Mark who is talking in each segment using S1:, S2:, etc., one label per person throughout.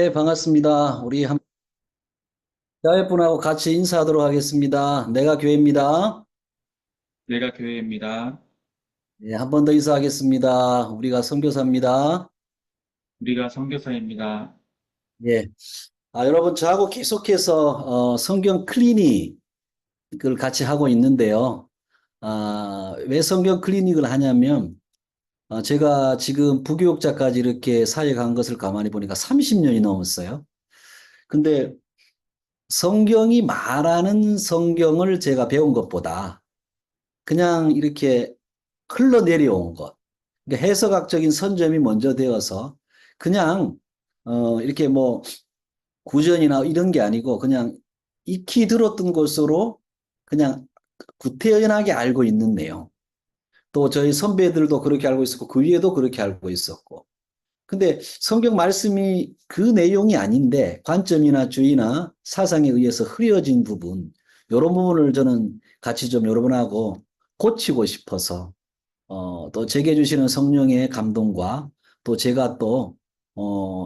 S1: 네, 반갑습니다. 우리 자회분하고 같이 인사하도록 하겠습니다. 내가 교회입니다.
S2: 내가 교회입니다.
S1: 네, 한 번 더 인사하겠습니다. 우리가 선교사입니다.
S2: 우리가 선교사입니다.
S1: 예. 여러분, 저하고 계속해서 성경 클리닉을 같이 하고 있는데요. 왜 성경 클리닉을 하냐면, 제가 지금 부교육자까지 이렇게 사회 간 것을 가만히 보니까 30년이 넘었어요. 근데 성경이 말하는 성경을 제가 배운 것보다 그냥 이렇게 흘러내려온 것. 그러니까 해석학적인 선점이 먼저 되어서 그냥 이렇게 뭐 구전이나 이런 게 아니고 그냥 익히 들었던 것으로 그냥 구태연하게 알고 있는 내용. 또 저희 선배들도 그렇게 알고 있었고 그 위에도 그렇게 알고 있었고. 근데 성경 말씀이 그 내용이 아닌데 관점이나 주의나 사상에 의해서 흐려진 부분, 이런 부분을 저는 같이 좀 여러분하고 고치고 싶어서 또 제게 주시는 성령의 감동과 또 제가 또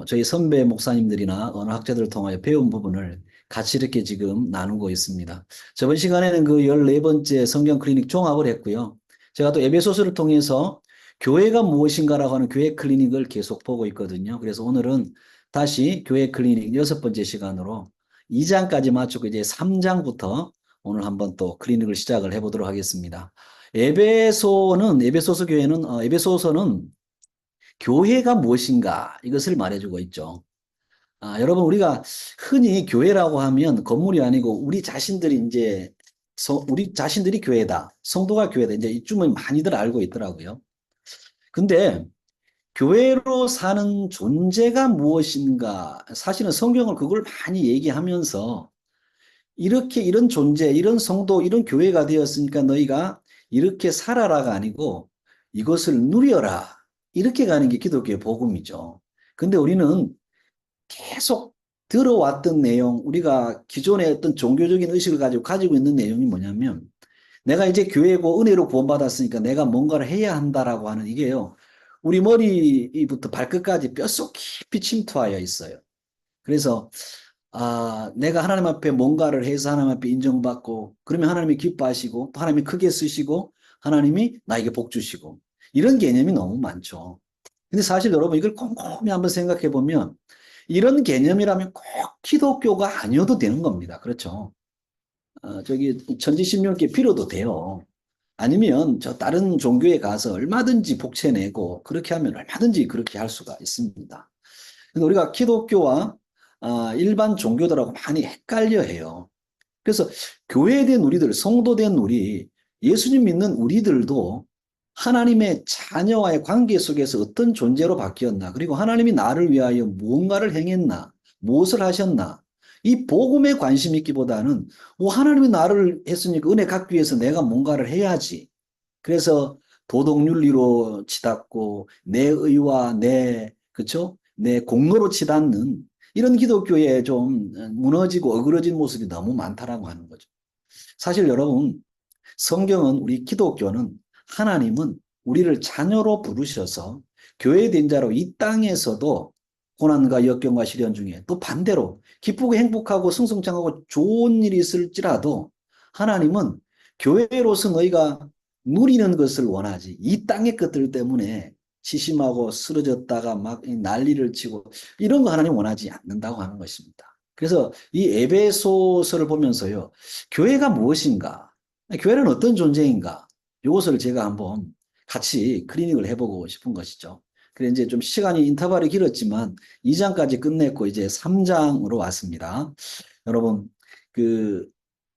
S1: 저희 선배 목사님들이나 언어학자들을 통하여 배운 부분을 같이 이렇게 지금 나누고 있습니다. 저번 시간에는 그 14번째 성경 클리닉 종합을 했고요. 제가 또 에베소서를 통해서 교회가 무엇인가라고 하는 교회 클리닉을 계속 보고 있거든요. 그래서 오늘은 다시 교회 클리닉 6번째 시간으로 2장까지 마치고 이제 3장부터 오늘 한번 또 클리닉을 시작을 해보도록 하겠습니다. 에베소서 교회는 에베소서는 교회가 무엇인가 이것을 말해주고 있죠. 여러분 우리가 흔히 교회라고 하면 건물이 아니고 우리 자신들이 이제 우리 자신들이 교회다, 성도가 교회다 이제 이쯤은 많이들 알고 있더라고요. 근데 교회로 사는 존재가 무엇인가 사실은 성경을 그걸 많이 얘기하면서 이렇게 이런 존재, 이런 성도, 이런 교회가 되었으니까 너희가 이렇게 살아라가 아니고 이것을 누려라. 이렇게 가는 게 기독교의 복음이죠. 근데 우리는 계속 들어왔던 내용, 우리가 기존의 어떤 종교적인 의식을 가지고 있는 내용이 뭐냐면 내가 이제 교회고 은혜로 구원받았으니까 내가 뭔가를 해야 한다라고 하는 이게요. 우리 머리부터 발끝까지 뼛속 깊이 침투하여 있어요. 그래서 내가 하나님 앞에 뭔가를 해서 하나님 앞에 인정받고 그러면 하나님이 기뻐하시고 또 하나님이 크게 쓰시고 하나님이 나에게 복 주시고 이런 개념이 너무 많죠. 근데 사실 여러분 이걸 꼼꼼히 한번 생각해 보면 이런 개념이라면 꼭 기독교가 아니어도 되는 겁니다. 그렇죠? 저기 천지신명께 필요도 돼요. 아니면 저 다른 종교에 가서 얼마든지 복채 내고 그렇게 하면 얼마든지 그렇게 할 수가 있습니다. 근데 우리가 기독교와 일반 종교들하고 많이 헷갈려 해요. 그래서 교회된 우리들, 성도된 우리, 예수님 믿는 우리들도 하나님의 자녀와의 관계 속에서 어떤 존재로 바뀌었나, 그리고 하나님이 나를 위하여 무언가를 행했나, 무엇을 하셨나, 이 복음에 관심 있기보다는 하나님이 나를 했으니까 은혜 갚기 위해서 내가 뭔가를 해야지. 그래서 도덕윤리로 치닫고 내 의와 내 그쵸? 내 공로로 치닫는 이런 기독교에 좀 무너지고 어그러진 모습이 너무 많다라고 하는 거죠. 사실 여러분 성경은 우리 기독교는 하나님은 우리를 자녀로 부르셔서 교회된 자로 이 땅에서도 고난과 역경과 시련 중에 또 반대로 기쁘고 행복하고 승승장하고 좋은 일이 있을지라도 하나님은 교회로서 너희가 누리는 것을 원하지 이 땅의 것들 때문에 시심하고 쓰러졌다가 막 난리를 치고 이런 거 하나님 원하지 않는다고 하는 것입니다. 그래서 이 에베소서를 보면서요. 교회가 무엇인가? 교회는 어떤 존재인가? 이것을 제가 한번 같이 클리닉을 해보고 싶은 것이죠. 그래 이제 좀 시간이 인터벌이 길었지만 2장까지 끝냈고 이제 3장으로 왔습니다. 여러분 그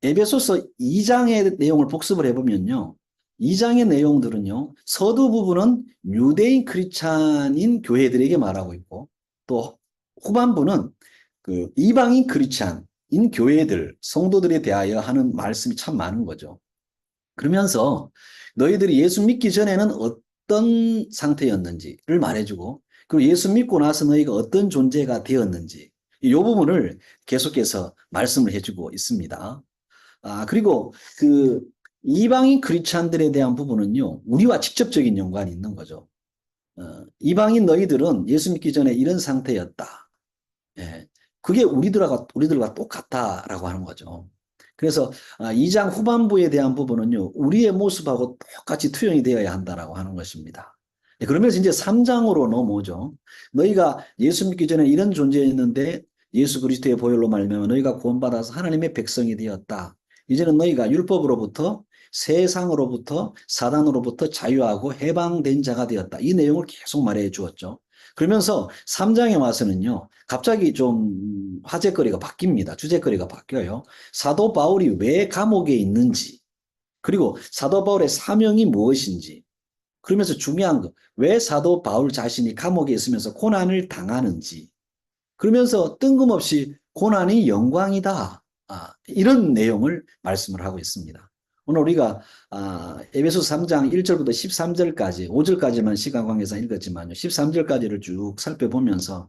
S1: 에베소서 2장의 내용을 복습을 해보면요. 2장의 내용들은요. 서두 부분은 유대인 크리스찬인 교회들에게 말하고 있고 또 후반부는 그 이방인 크리스찬인 교회들 성도들에 대하여 하는 말씀이 참 많은 거죠. 그러면서 너희들이 예수 믿기 전에는 어떤 상태였는지를 말해주고 그리고 예수 믿고 나서 너희가 어떤 존재가 되었는지 이 부분을 계속해서 말씀을 해주고 있습니다. 그리고 그 이방인 크리스찬들에 대한 부분은요. 우리와 직접적인 연관이 있는 거죠. 이방인 너희들은 예수 믿기 전에 이런 상태였다. 예. 그게 우리들과 똑같다라고 하는 거죠. 그래서 2장 후반부에 대한 부분은요, 우리의 모습하고 똑같이 투영이 되어야 한다라고 하는 것입니다. 예, 그러면서 이제 3장으로 넘어오죠. 너희가 예수 믿기 전에 이런 존재였는데 예수 그리스도의 보혈로 말미암아 너희가 구원받아서 하나님의 백성이 되었다. 이제는 너희가 율법으로부터 세상으로부터 사단으로부터 자유하고 해방된 자가 되었다. 이 내용을 계속 말해 주었죠. 그러면서 3장에 와서는요, 갑자기 좀 화제거리가 바뀝니다. 주제거리가 바뀌어요. 사도 바울이 왜 감옥에 있는지, 그리고 사도 바울의 사명이 무엇인지, 그러면서 중요한 거, 왜 사도 바울 자신이 감옥에 있으면서 고난을 당하는지, 그러면서 뜬금없이 고난이 영광이다. 이런 내용을 말씀을 하고 있습니다. 오늘 우리가 에베소 3장 1절부터 13절까지, 5절까지만 시간 관계상 읽었지만요. 13절까지를 쭉 살펴보면서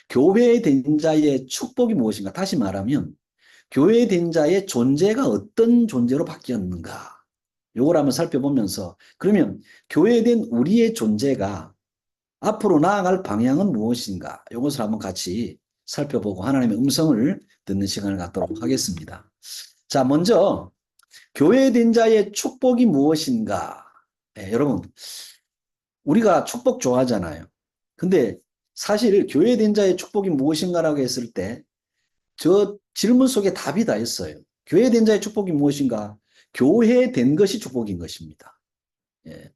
S1: 교회된 자의 축복이 무엇인가? 다시 말하면 교회된 자의 존재가 어떤 존재로 바뀌었는가? 요걸 한번 살펴보면서 그러면 교회된 우리의 존재가 앞으로 나아갈 방향은 무엇인가? 이것을 한번 같이 살펴보고 하나님의 음성을 듣는 시간을 갖도록 하겠습니다. 자, 먼저 교회된 자의 축복이 무엇인가? 여러분, 우리가 축복 좋아하잖아요. 근데 사실 교회된 자의 축복이 무엇인가라고 했을 때 저 질문 속에 답이 다 있어요. 교회된 자의 축복이 무엇인가? 교회된 것이 축복인 것입니다. 예.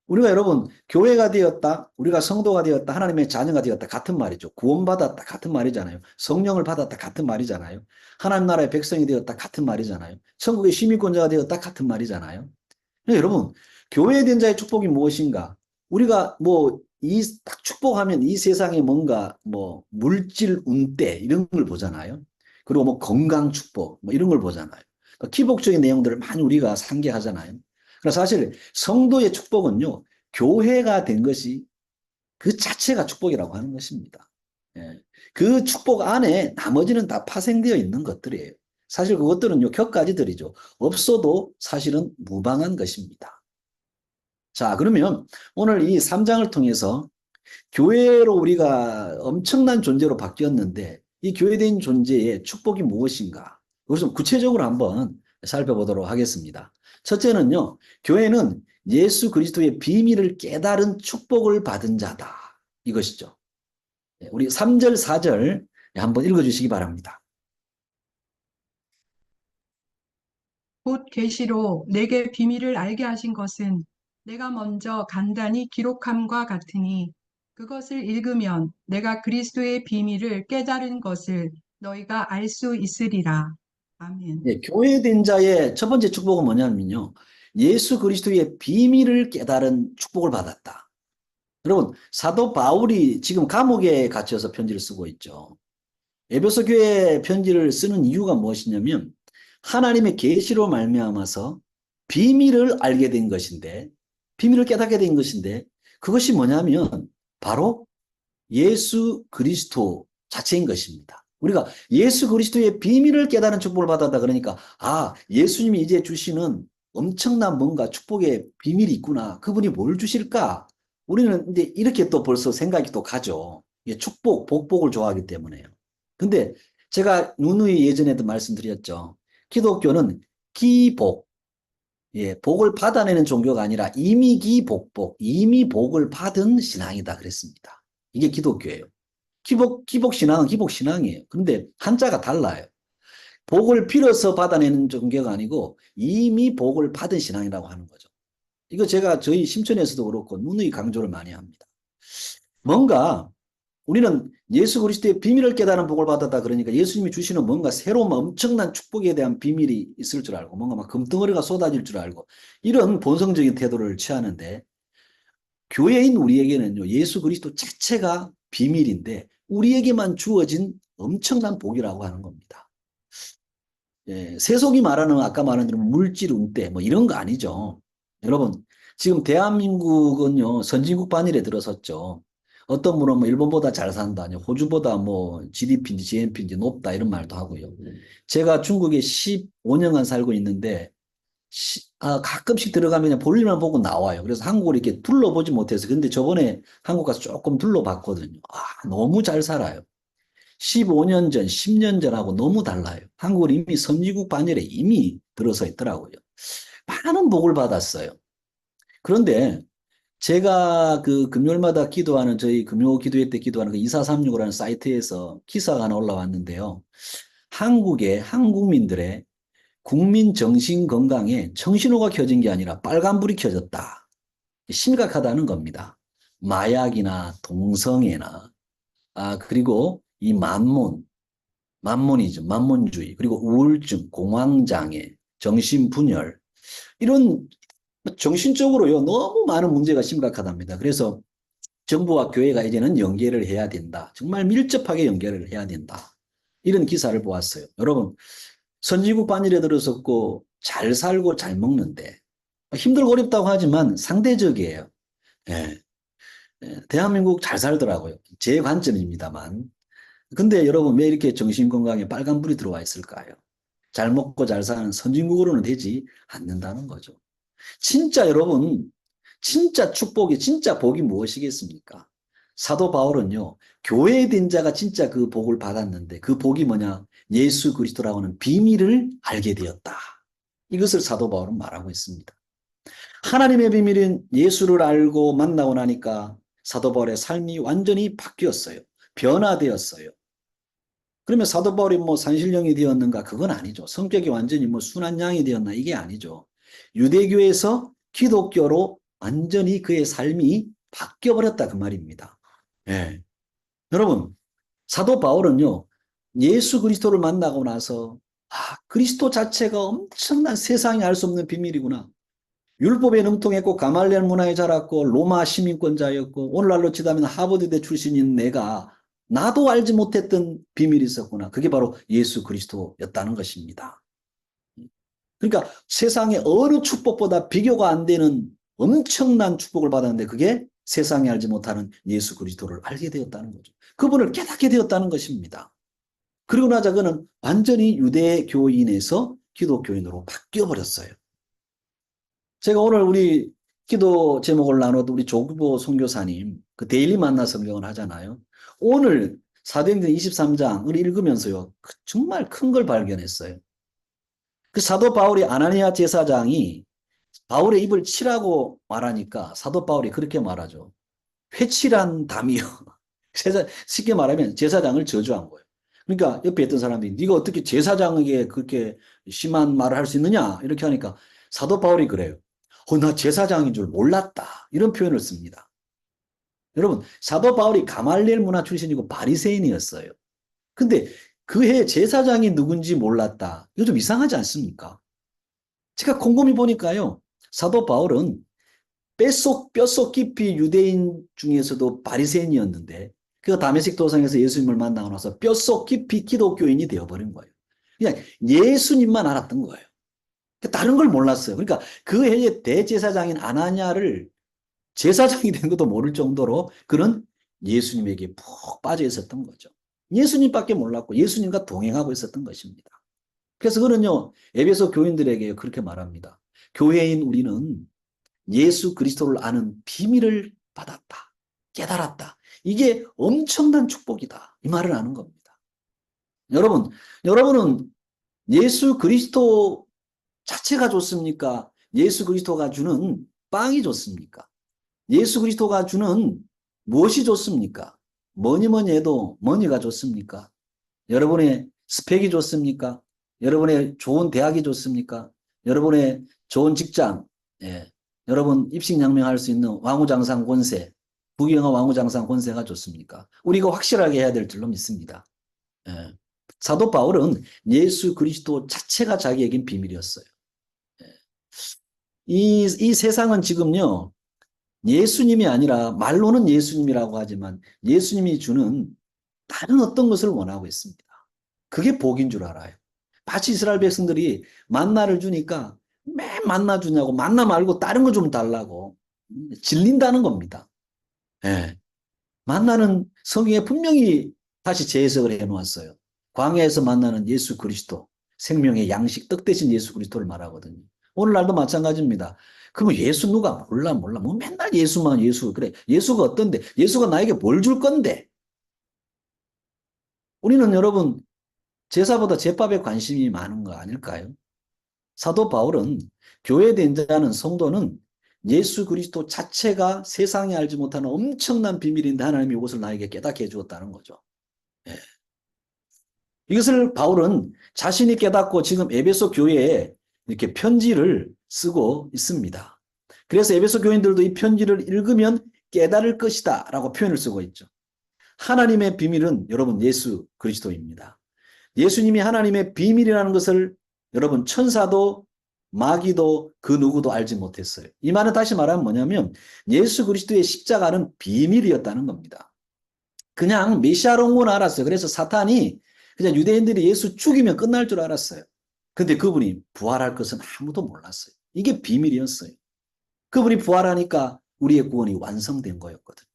S1: 우리가 여러분 교회가 되었다, 우리가 성도가 되었다, 하나님의 자녀가 되었다 같은 말이죠. 구원받았다 같은 말이잖아요. 성령을 받았다 같은 말이잖아요. 하나님 나라의 백성이 되었다 같은 말이잖아요. 천국의 시민권자가 되었다 같은 말이잖아요. 여러분 교회된 자의 축복이 무엇인가? 우리가 뭐 이 딱 축복하면 이 세상에 뭔가 뭐 물질 운대 이런 걸 보잖아요. 그리고 뭐 건강 축복 뭐 이런 걸 보잖아요. 그러니까 기복적인 내용들을 많이 우리가 상기하잖아요. 그래서 사실 성도의 축복은요, 교회가 된 것이 그 자체가 축복이라고 하는 것입니다. 예. 그 축복 안에 나머지는 다 파생되어 있는 것들이에요. 사실 그것들은요, 격가지들이죠. 없어도 사실은 무방한 것입니다. 자, 그러면 오늘 이 3장을 통해서 교회로 우리가 엄청난 존재로 바뀌었는데 이 교회된 존재의 축복이 무엇인가? 그것을 좀 구체적으로 한번 살펴보도록 하겠습니다. 첫째는요, 교회는 예수 그리스도의 비밀을 깨달은 축복을 받은 자다. 이것이죠. 우리 3절, 4절 한번 읽어주시기 바랍니다.
S3: 곧 계시로 내게 비밀을 알게 하신 것은 내가 먼저 간단히 기록함과 같으니 그것을 읽으면 내가 그리스도의 비밀을 깨달은 것을 너희가 알 수 있으리라. 아멘.
S1: 교회된 자의 첫 번째 축복은 뭐냐면요. 예수 그리스도의 비밀을 깨달은 축복을 받았다. 여러분, 사도 바울이 지금 감옥에 갇혀서 편지를 쓰고 있죠. 에베소 교회 편지를 쓰는 이유가 무엇이냐면 하나님의 계시로 말미암아서 비밀을 알게 된 것인데, 비밀을 깨닫게 된 것인데, 그것이 뭐냐면 바로 예수 그리스도 자체인 것입니다. 우리가 예수 그리스도의 비밀을 깨달은 축복을 받았다 그러니까 예수님이 이제 주시는 엄청난 뭔가 축복의 비밀이 있구나. 그분이 뭘 주실까? 우리는 이제 이렇게 또 벌써 생각이 또 가죠. 축복, 복복을 좋아하기 때문에요. 근데 제가 누누이 예전에도 말씀드렸죠. 기독교는 기복, 복을 받아내는 종교가 아니라 이미 기복복, 이미 복을 받은 신앙이다 그랬습니다. 이게 기독교예요. 기복 신앙은 기복 신앙이에요. 그런데 한자가 달라요. 복을 빌어서 받아내는 종교가 아니고 이미 복을 받은 신앙이라고 하는 거죠. 이거 제가 저희 심천에서도 그렇고 누누이 강조를 많이 합니다. 뭔가 우리는 예수 그리스도의 비밀을 깨달은 복을 받았다 그러니까 예수님이 주시는 뭔가 새로운 엄청난 축복에 대한 비밀이 있을 줄 알고 뭔가 막 금덩어리가 쏟아질 줄 알고 이런 본성적인 태도를 취하는데 교회인 우리에게는요, 예수 그리스도 자체가 비밀인데 우리에게만 주어진 엄청난 복이라고 하는 겁니다. 세속이 말하는 아까 말한 대로 물질 운대 뭐 이런 거 아니죠. 여러분 지금 대한민국은요 선진국 반열에 들어섰죠. 어떤 분은 뭐 일본보다 잘 산다, 호주보다 뭐 GDP인지 GNP인지 높다 이런 말도 하고요. 제가 중국에 15년간 살고 있는데 가끔씩 들어가면 그냥 볼일만 보고 나와요. 그래서 한국을 이렇게 둘러보지 못해서. 근데 저번에 한국 가서 조금 둘러봤거든요. 너무 잘 살아요. 15년 전, 10년 전하고 너무 달라요. 한국은 이미 선진국 반열에 이미 들어서 있더라고요. 많은 복을 받았어요. 그런데 제가 그 금요일마다 기도하는 저희 금요 기도회 때 기도하는 그 2436이라는 사이트에서 기사가 하나 올라왔는데요. 한국의 한국민들의 국민 정신 건강에 청신호가 켜진 게 아니라 빨간불이 켜졌다. 심각하다는 겁니다. 마약이나 동성애나 그리고 이 만몬이즘, 만몬주의, 그리고 우울증, 공황장애, 정신분열 이런 정신적으로요 너무 많은 문제가 심각하답니다. 그래서 정부와 교회가 이제는 연계를 해야 된다. 정말 밀접하게 연계를 해야 된다. 이런 기사를 보았어요. 여러분 선진국 반열에 들어섰고 잘 살고 잘 먹는데 힘들고 어렵다고 하지만 상대적이에요. 예. 대한민국 잘 살더라고요. 제 관점입니다만. 근데 여러분 왜 이렇게 정신건강에 빨간불이 들어와 있을까요? 잘 먹고 잘 사는 선진국으로는 되지 않는다는 거죠. 진짜 여러분, 진짜 축복이, 진짜 복이 무엇이겠습니까? 사도 바울은요, 교회에 된 자가 진짜 그 복을 받았는데 그 복이 뭐냐? 예수 그리스도라고 하는 비밀을 알게 되었다. 이것을 사도 바울은 말하고 있습니다. 하나님의 비밀인 예수를 알고 만나고 나니까 사도 바울의 삶이 완전히 바뀌었어요. 변화되었어요. 그러면 사도 바울이 뭐 산신령이 되었는가? 그건 아니죠. 성격이 완전히 뭐 순한 양이 되었나? 이게 아니죠. 유대교에서 기독교로 완전히 그의 삶이 바뀌어버렸다 그 말입니다. 예. 여러분 사도 바울은요 예수 그리스도를 만나고 나서 그리스도 자체가 엄청난 세상이 알 수 없는 비밀이구나. 율법에 능통했고 가말리엘 문화에 자랐고 로마 시민권자였고 오늘날로 치자면 하버드대 출신인 내가 나도 알지 못했던 비밀이 있었구나. 그게 바로 예수 그리스도였다는 것입니다. 그러니까 세상의 어느 축복보다 비교가 안 되는 엄청난 축복을 받았는데 그게 세상이 알지 못하는 예수 그리스도를 알게 되었다는 거죠. 그분을 깨닫게 되었다는 것입니다. 그리고 나자 그는 완전히 유대교인에서 기독교인으로 바뀌어버렸어요. 제가 오늘 우리 기도 제목을 나눠도 우리 조규보 선교사님 그 데일리 만나 성경을 하잖아요. 오늘 사도행전 23장을 읽으면서요 정말 큰 걸 발견했어요. 그 사도 바울이 아나니아 제사장이 바울의 입을 치라고 말하니까 사도 바울이 그렇게 말하죠. 회칠한 담이요. 쉽게 말하면 제사장을 저주한 거예요. 그러니까 옆에 있던 사람들이 네가 어떻게 제사장에게 그렇게 심한 말을 할 수 있느냐 이렇게 하니까 사도 바울이 그래요. 나 제사장인 줄 몰랐다. 이런 표현을 씁니다. 여러분 사도 바울이 가말리엘 문화 출신이고 바리새인이었어요. 근데 그 해 제사장이 누군지 몰랐다. 이거 좀 이상하지 않습니까? 제가 곰곰이 보니까요. 사도 바울은 뼛속 깊이 유대인 중에서도 바리새인이었는데 그 다메섹 도상에서 예수님을 만나고 나서 뼛속 깊이 기독교인이 되어버린 거예요. 그냥 예수님만 알았던 거예요. 다른 걸 몰랐어요. 그러니까 그 해의 대제사장인 아나니아를 제사장이 된 것도 모를 정도로 그는 예수님에게 푹 빠져 있었던 거죠. 예수님밖에 몰랐고 예수님과 동행하고 있었던 것입니다. 그래서 그는요 에베소 교인들에게 그렇게 말합니다. 교회인 우리는 예수 그리스도를 아는 비밀을 받았다. 깨달았다. 이게 엄청난 축복이다. 이 말을 하는 겁니다. 여러분은 예수 그리스도 자체가 좋습니까? 예수 그리스도가 주는 빵이 좋습니까? 예수 그리스도가 주는 무엇이 좋습니까? 뭐니 해도 뭐니가 좋습니까? 여러분의 스펙이 좋습니까? 여러분의 좋은 대학이 좋습니까? 여러분의 좋은 직장, 여러분 입식양명할 수 있는 왕후장상 권세, 부귀영화 왕후장상 권세가 좋습니까? 우리가 확실하게 해야 될 줄로 믿습니다. 사도 바울은 예수 그리스도 자체가 자기에겐 비밀이었어요. 이 세상은 지금요, 예수님이 아니라 말로는 예수님이라고 하지만 예수님이 주는 다른 어떤 것을 원하고 있습니다. 그게 복인 줄 알아요. 마치 이스라엘 백성들이 만나를 주니까 매 만나 주냐고 만나 말고 다른 거 좀 달라고 질린다는 겁니다. 만나는 성경에 분명히 다시 재해석을 해놓았어요. 광야에서 만나는 예수 그리스도, 생명의 양식, 떡 대신 예수 그리스도를 말하거든요. 오늘날도 마찬가지입니다. 그럼 예수 누가 몰라 뭐 맨날 예수만 예수 그래 예수가 어떤데 예수가 나에게 뭘 줄 건데 우리는 여러분 제사보다 제밥에 관심이 많은 거 아닐까요? 사도 바울은 교회에 된 자는 성도는 예수 그리스도 자체가 세상이 알지 못하는 엄청난 비밀인데 하나님이 이것을 나에게 깨닫게 해주었다는 거죠. 예. 이것을 바울은 자신이 깨닫고 지금 에베소 교회에 이렇게 편지를 쓰고 있습니다. 그래서 에베소 교인들도 이 편지를 읽으면 깨달을 것이다 라고 표현을 쓰고 있죠. 하나님의 비밀은 여러분 예수 그리스도입니다. 예수님이 하나님의 비밀이라는 것을 여러분 천사도 마귀도 그 누구도 알지 못했어요. 이 말은 다시 말하면 뭐냐면 예수 그리스도의 십자가는 비밀이었다는 겁니다. 그냥 메시아로 온 건 알았어요. 그래서 사탄이 그냥 유대인들이 예수 죽이면 끝날 줄 알았어요. 근데 그분이 부활할 것은 아무도 몰랐어요. 이게 비밀이었어요. 그분이 부활하니까 우리의 구원이 완성된 거였거든요.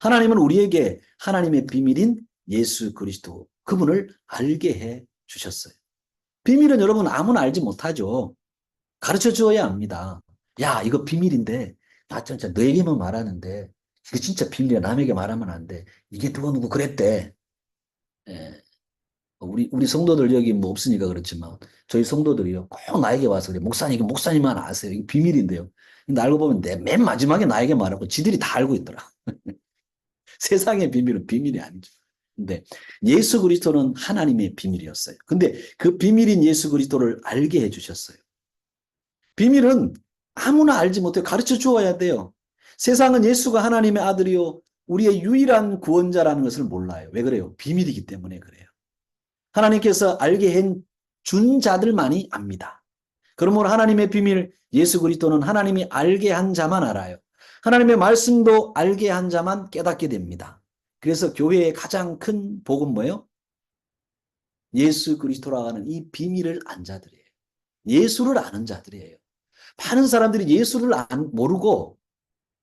S1: 하나님은 우리에게 하나님의 비밀인 예수 그리스도 그분을 알게 해 주셨어요. 비밀은 여러분 아무나 알지 못하죠. 가르쳐 주어야 합니다. 야, 이거 비밀인데, 야, 진짜 너에게만 말하는데, 이거 진짜 비밀이야. 남에게 말하면 안 돼. 이게 누구 그랬대. 예. 우리 성도들 여기 뭐 없으니까 그렇지만, 저희 성도들이요. 꼭 나에게 와서 그래. 목사님, 이거 목사님만 아세요. 이게 비밀인데요. 근데 알고 보면 맨 마지막에 나에게 말하고 지들이 다 알고 있더라. 세상의 비밀은 비밀이 아니죠. 근데 예수 그리스도는 하나님의 비밀이었어요. 근데 그 비밀인 예수 그리스도를 알게 해주셨어요. 비밀은 아무나 알지 못해요. 가르쳐 주어야 돼요. 세상은 예수가 하나님의 아들이요 우리의 유일한 구원자라는 것을 몰라요. 왜 그래요? 비밀이기 때문에 그래요. 하나님께서 알게 준 자들만이 압니다. 그러므로 하나님의 비밀 예수 그리스도는 하나님이 알게 한 자만 알아요. 하나님의 말씀도 알게 한 자만 깨닫게 됩니다. 그래서 교회의 가장 큰 복은 뭐예요? 예수 그리스도라고 하는 이 비밀을 안 자들이에요. 예수를 아는 자들이에요. 많은 사람들이 예수를 모르고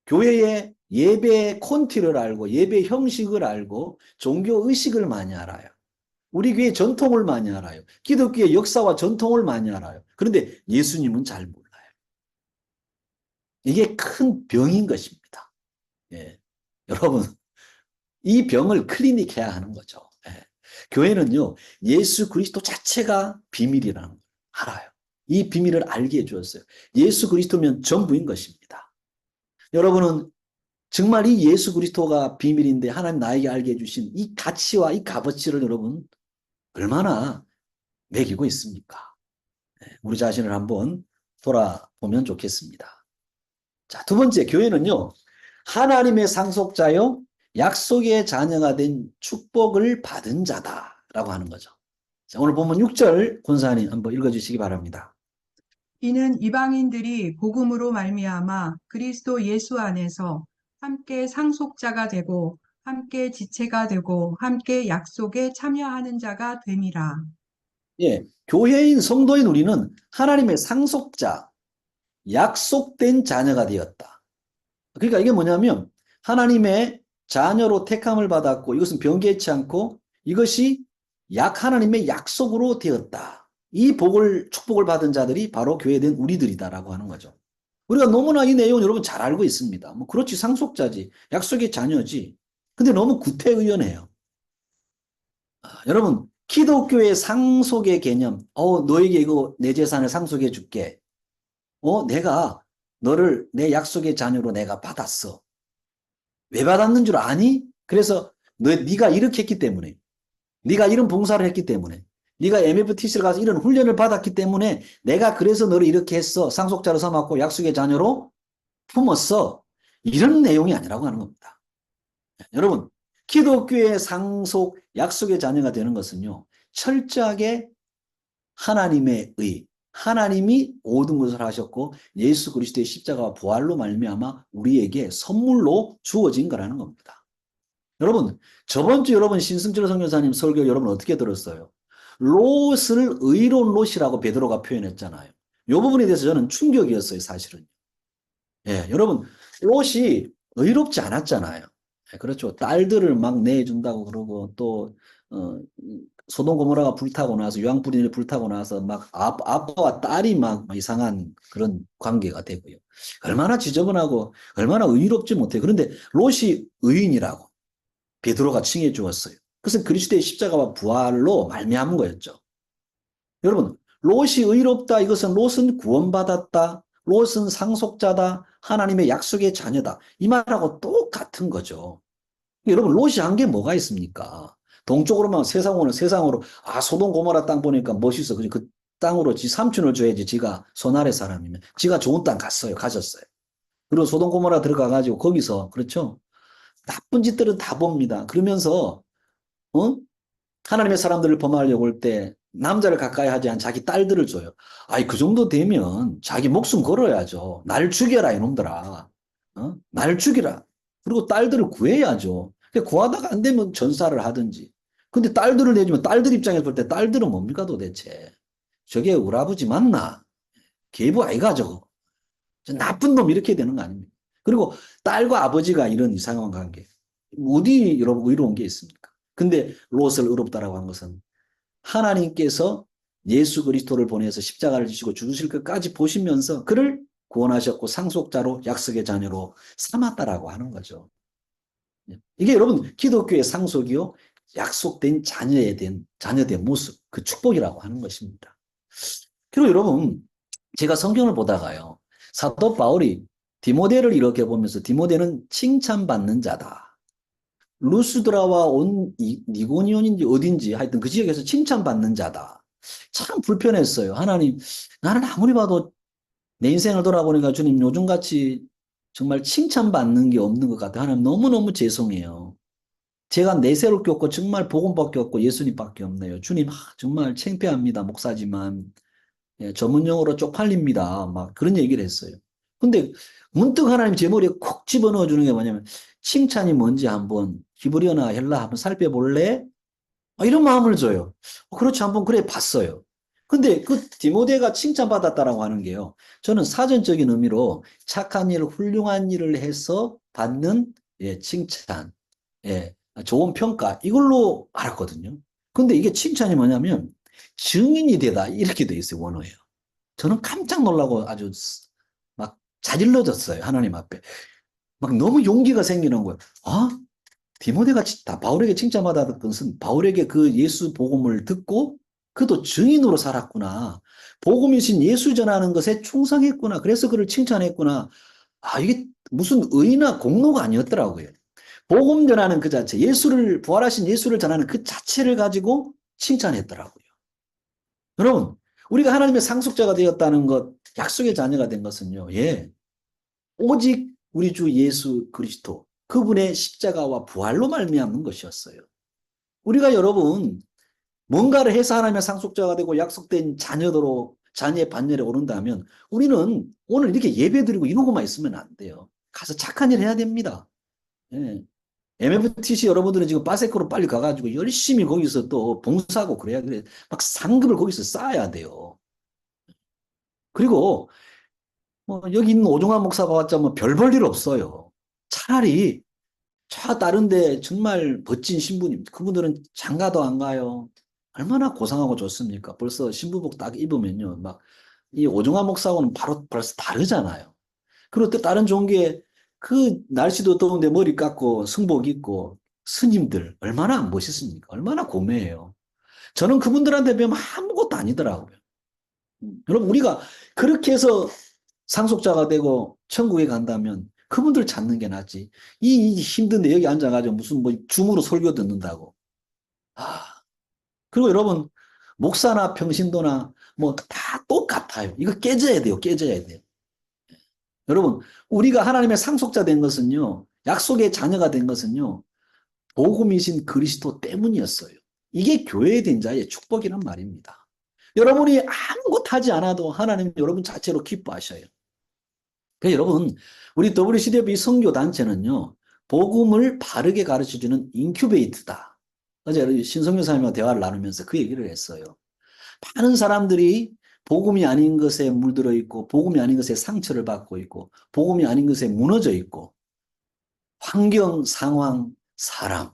S1: 교회의 예배 콘티를 알고 예배 형식을 알고 종교 의식을 많이 알아요. 우리 교회 전통을 많이 알아요. 기독교의 역사와 전통을 많이 알아요. 그런데 예수님은 잘 몰라요. 이게 큰 병인 것입니다. 예. 여러분, 이 병을 클리닉해야 하는 거죠. 예. 교회는요, 예수 그리스도 자체가 비밀이라는 걸 알아요. 이 비밀을 알게 해주었어요. 예수 그리스도면 전부인 것입니다. 여러분은 정말 이 예수 그리스도가 비밀인데 하나님 나에게 알게 해주신 이 가치와 이 값어치를 여러분 얼마나 매기고 있습니까? 우리 자신을 한번 돌아보면 좋겠습니다. 자, 두 번째, 교회는요, 하나님의 상속자요, 약속의 자녀가 된 축복을 받은 자다라고 하는 거죠. 자, 오늘 본문 6절 권사님 한번 읽어주시기 바랍니다.
S3: 이는 이방인들이 복음으로 말미암아 그리스도 예수 안에서 함께 상속자가 되고 함께 지체가 되고 함께 약속에 참여하는 자가 됨이라.
S1: 예, 교회인 성도인 우리는 하나님의 상속자, 약속된 자녀가 되었다. 그러니까 이게 뭐냐면 하나님의 자녀로 택함을 받았고 이것은 변개치 않고 이것이 하나님의 약속으로 되었다. 이 축복을 받은 자들이 바로 교회된 우리들이다라고 하는 거죠. 우리가 너무나 이 내용 여러분 잘 알고 있습니다. 뭐 그렇지 상속자지, 약속의 자녀지. 근데 너무 구태의연해요. 여러분 기독교의 상속의 개념, 너에게 이거 내 재산을 상속해 줄게. 내가 너를 내 약속의 자녀로 내가 받았어. 왜 받았는 줄 아니? 그래서 네가 이렇게 했기 때문에, 네가 이런 봉사를 했기 때문에, 네가 MFTC를 가서 이런 훈련을 받았기 때문에 내가 그래서 너를 이렇게 했어. 상속자로 삼았고 약속의 자녀로 품었어. 이런 내용이 아니라고 하는 겁니다. 여러분, 기독교의 상속, 약속의 자녀가 되는 것은요, 철저하게 하나님의 의, 하나님이 모든 것을 하셨고 예수 그리스도의 십자가와 부활로 말미암아 우리에게 선물로 주어진 거라는 겁니다. 여러분, 저번 주 여러분 신승철 선교사님 설교 여러분 어떻게 들었어요? 롯을 의로운 롯이라고 베드로가 표현했잖아요. 이 부분에 대해서 저는 충격이었어요, 사실은. 예, 여러분, 롯이 의롭지 않았잖아요. 예, 그렇죠. 딸들을 막 내준다고 그러고 또 소돔 고모라가 불타고 나서 유황불인이 불타고 나서 막 아빠와 딸이 막 이상한 그런 관계가 되고요. 얼마나 지저분하고 얼마나 의롭지 못해. 그런데 롯이 의인이라고 베드로가 칭해 주었어요. 그것은 그리스도의 십자가와 부활로 말미암은 거였죠. 여러분, 롯이 의롭다. 이것은 롯은 구원받았다. 롯은 상속자다. 하나님의 약속의 자녀다. 이 말하고 똑같은 거죠. 여러분, 롯이 한 게 뭐가 있습니까? 동쪽으로만 세상으로, 소돔 고모라 땅 보니까 멋있어. 그 땅으로 지 삼촌을 줘야지. 지가 손아래 사람이면. 지가 좋은 땅 가졌어요. 그리고 소돔 고모라 들어가가지고 거기서, 그렇죠? 나쁜 짓들은 다 봅니다. 그러면서, 어? 하나님의 사람들을 범하려고 할 때 남자를 가까이 하지 않은 자기 딸들을 줘요. 아이, 그 정도 되면 자기 목숨 걸어야죠. 날 죽여라, 이놈들아. 날 죽이라. 그리고 딸들을 구해야죠. 구하다가 안 되면 전사를 하든지. 근데 딸들을 내주면 딸들 입장에서 볼 때 딸들은 뭡니까 도대체? 저게 우리 아버지 맞나? 계부 아이가 저거. 저 나쁜 놈 이렇게 되는 거 아닙니까? 그리고 딸과 아버지가 이런 이상한 관계. 어디 여러분 의로운 게 있습니까? 근데 롯을 의롭다라고 한 것은 하나님께서 예수 그리스도를 보내서 십자가를 지시고 죽으실 것까지 보시면서 그를 구원하셨고 상속자로 약속의 자녀로 삼았다라고 하는 거죠. 이게 여러분 기독교의 상속이요. 약속된 자녀된 모습, 그 축복이라고 하는 것입니다. 그리고 여러분 제가 성경을 보다가요. 사도 바울이 디모데를 이렇게 보면서 디모데는 칭찬받는 자다. 루스드라와 온 니고니온인지 어딘지 하여튼 그 지역에서 칭찬받는 자다. 참 불편했어요. 하나님, 나는 아무리 봐도 내 인생을 돌아보니까 주님 요즘같이 정말 칭찬받는 게 없는 것 같아요. 하나님 너무너무 죄송해요. 제가 내세를 겪고 정말 복음밖에 없고 예수님밖에 없네요. 주님 정말 창피합니다. 목사지만 전문용어로 쪽팔립니다. 막 그런 얘기를 했어요. 근데 문득 하나님 제 머리에 콕 집어넣어 주는 게 뭐냐면 칭찬이 뭔지 한번 히브리어나 헬라 한번 살펴볼래? 이런 마음을 줘요. 그렇지 한번 그래 봤어요. 근데 그 디모데가 칭찬받았다라고 하는 게요. 저는 사전적인 의미로 착한 일, 훌륭한 일을 해서 받는 칭찬, 좋은 평가 이걸로 알았거든요. 근데 이게 칭찬이 뭐냐면 증인이 되다 이렇게 돼 있어요. 원어예요. 저는 깜짝 놀라고 아주 막 자질러졌어요. 하나님 앞에. 막 너무 용기가 생기는 거예요. 디모데가 바울에게 칭찬받았던 것은 바울에게 그 예수 복음을 듣고 그도 증인으로 살았구나. 복음이신 예수 전하는 것에 충성했구나. 그래서 그를 칭찬했구나. 이게 무슨 의나 공로가 아니었더라고요. 복음 전하는 그 자체, 부활하신 예수를 전하는 그 자체를 가지고 칭찬했더라고요. 여러분, 우리가 하나님의 상속자가 되었다는 것, 약속의 자녀가 된 것은요, 오직 우리 주 예수 그리스도, 그분의 십자가와 부활로 말미암는 것이었어요. 우리가 여러분, 뭔가를 해서 하나님의 상속자가 되고 약속된 자녀의 반열에 오른다면 우리는 오늘 이렇게 예배드리고 이러고만 있으면 안 돼요. 가서 착한 일 해야 됩니다. MFTC 여러분들은 지금 바세코로 빨리 가가지고 열심히 거기서 또 봉사하고 그래야 그래. 막 상급을 거기서 쌓아야 돼요. 그리고 여기 있는 오종환 목사 봐봤자 별 볼 일 없어요. 차라리 다른데 정말 멋진 신부님, 그분들은 장가도 안 가요. 얼마나 고상하고 좋습니까? 벌써 신부복 딱 입으면요. 이 오종환 목사하고는 벌써 다르잖아요. 그리고 또 다른 종교에 그 날씨도 더운데 머리 깎고 승복 입고 스님들 얼마나 멋있습니까? 얼마나 고매해요. 저는 그분들한테 배우면 아무것도 아니더라고요. 여러분 우리가 그렇게 해서 상속자가 되고 천국에 간다면 그분들 찾는 게 낫지. 이 힘든데 여기 앉아가지고 무슨 줌으로 설교 듣는다고. 그리고 여러분 목사나 평신도나 다 똑같아요. 이거 깨져야 돼요. 깨져야 돼요. 여러분 우리가 하나님의 상속자 된 것은요. 약속의 자녀가 된 것은요. 복음이신 그리스도 때문이었어요. 이게 교회에 된 자의 축복이란 말입니다. 여러분이 아무것도 하지 않아도 하나님 여러분 자체로 기뻐하셔요. 그러니까 여러분 우리 WCW 선교단체는요. 복음을 바르게 가르쳐주는 인큐베이트다. 어제 신성교 사님과 대화를 나누면서 그 얘기를 했어요. 많은 사람들이 복음이 아닌 것에 물들어 있고 복음이 아닌 것에 상처를 받고 있고 복음이 아닌 것에 무너져 있고 환경, 상황, 사람.